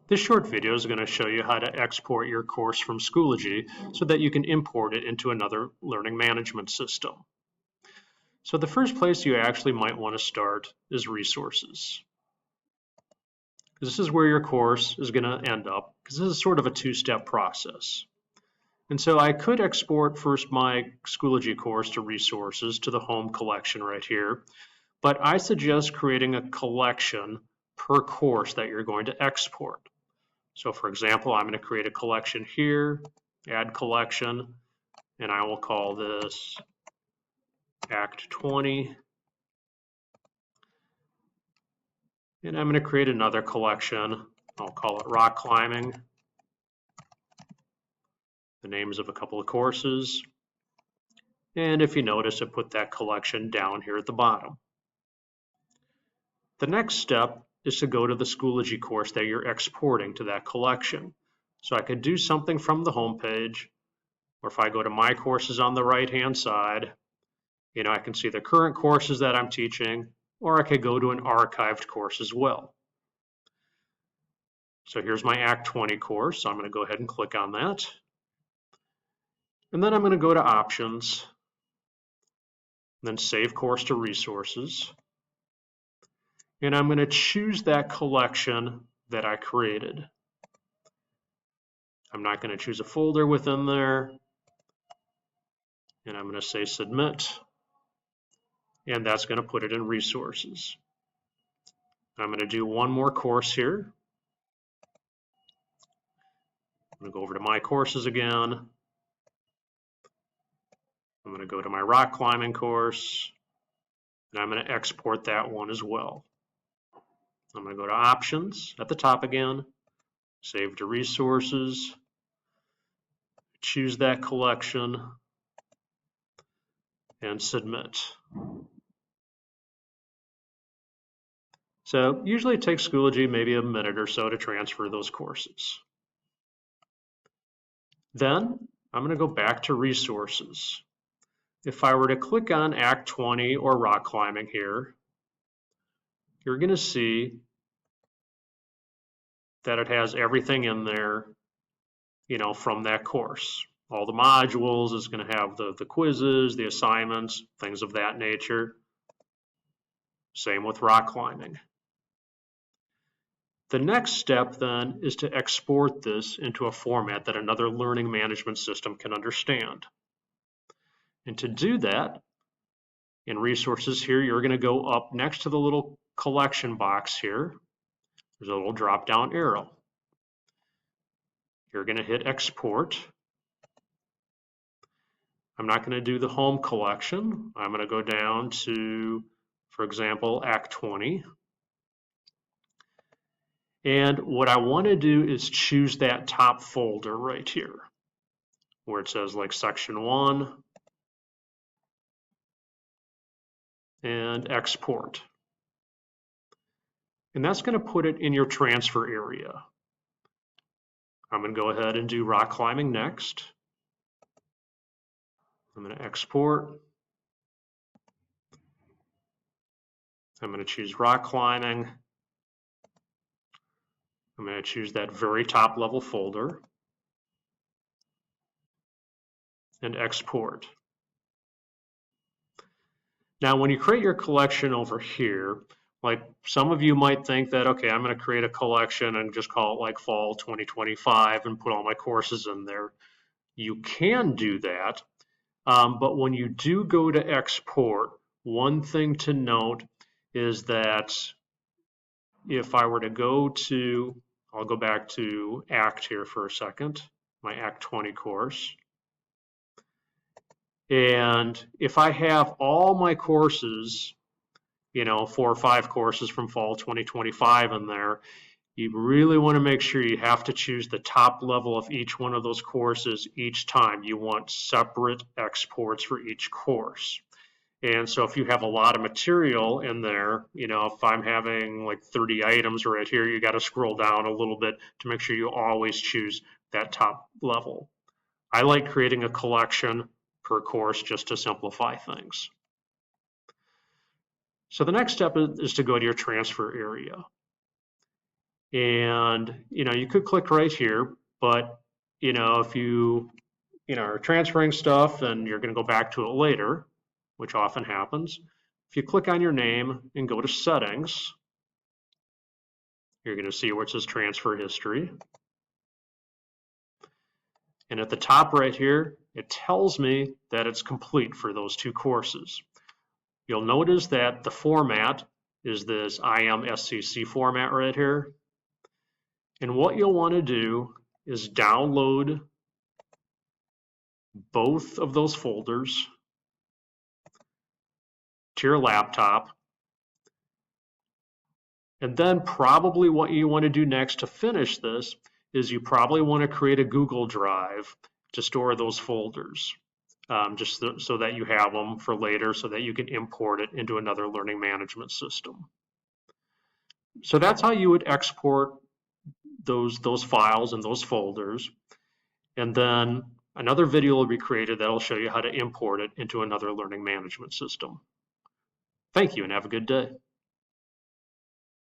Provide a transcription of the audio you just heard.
This short video is going to show you how to export your course from Schoology so that you can import it into another learning management system. So the first place you actually might want to start is resources. This is where your course is going to end up, because this is sort of a two-step process. And so I could export first my Schoology course to resources to the home collection right here, but I suggest creating a collection per course that you're going to export. So for example, I'm going to create a collection here, add collection, and I will call this Act 20. And I'm going to create another collection. I'll call it Rock Climbing. The names of a couple of courses. And if you notice, I put that collection down here at the bottom. The next step is to go to the Schoology course that you're exporting to that collection. So I could do something from the home page, or if I go to My Courses on the right-hand side, I can see the current courses that I'm teaching, or I could go to an archived course as well. So here's my Act 20 course. So I'm going to go ahead and click on that. And then I'm going to go to Options, then Save Course to Resources. And I'm going to choose that collection that I created. I'm not going to choose a folder within there. And I'm going to say Submit. And that's going to put it in Resources. I'm going to do one more course here. I'm going to go over to My Courses again. I'm going to go to my rock climbing course, and I'm going to export that one as well. I'm going to go to Options at the top again, Save to Resources, choose that collection, and Submit. So usually it takes Schoology maybe a minute or so to transfer those courses. Then I'm going to go back to Resources. If I were to click on Act 20 or rock climbing here, you're going to see that it has everything in there, from that course. All the modules, is going to have the quizzes, the assignments, things of that nature. Same with rock climbing. The next step then is to export this into a format that another learning management system can understand. And to do that, in Resources here, you're going to go up next to the little collection box here. There's a little drop-down arrow. You're going to hit Export. I'm not going to do the home collection. I'm going to go down to, for example, Act 20. And what I want to do is choose that top folder right here, where it says like Section 1, and Export. And that's going to put it in your transfer area. I'm going to go ahead and do rock climbing next. I'm going to export. I'm going to choose rock climbing. I'm going to choose that very top level folder and export. Now, when you create your collection over here, like some of you might think that, okay, I'm going to create a collection and just call it like Fall 2025 and put all my courses in there. You can do that, but when you do go to export, one thing to note is that if I were to go to, I'll go back to ACT here for a second, my Act 20 course. And if I have all my courses, 4 or 5 courses from Fall 2025 in there, you really want to make sure you have to choose the top level of each one of those courses each time. You want separate exports for each course. And so if you have a lot of material in there, if I'm having like 30 items right here, you got to scroll down a little bit to make sure you always choose that top level. I like creating a collection per course just to simplify things. So the next step is to go to your transfer area. And, you could click right here, but, if you, are transferring stuff and you're going to go back to it later, which often happens, if you click on your name and go to settings, you're going to see where it says transfer history. And at the top right here, it tells me that it's complete for those 2 courses. You'll notice that the format is this imscc format right here. And what you'll want to do is download both of those folders to your laptop. And then probably what you want to do next to finish this is you probably want to create a Google Drive to store those folders, just so that you have them for later so that you can import it into another learning management system. So that's how you would export those files and those folders. And then another video will be created that'll show you how to import it into another learning management system. Thank you and have a good day.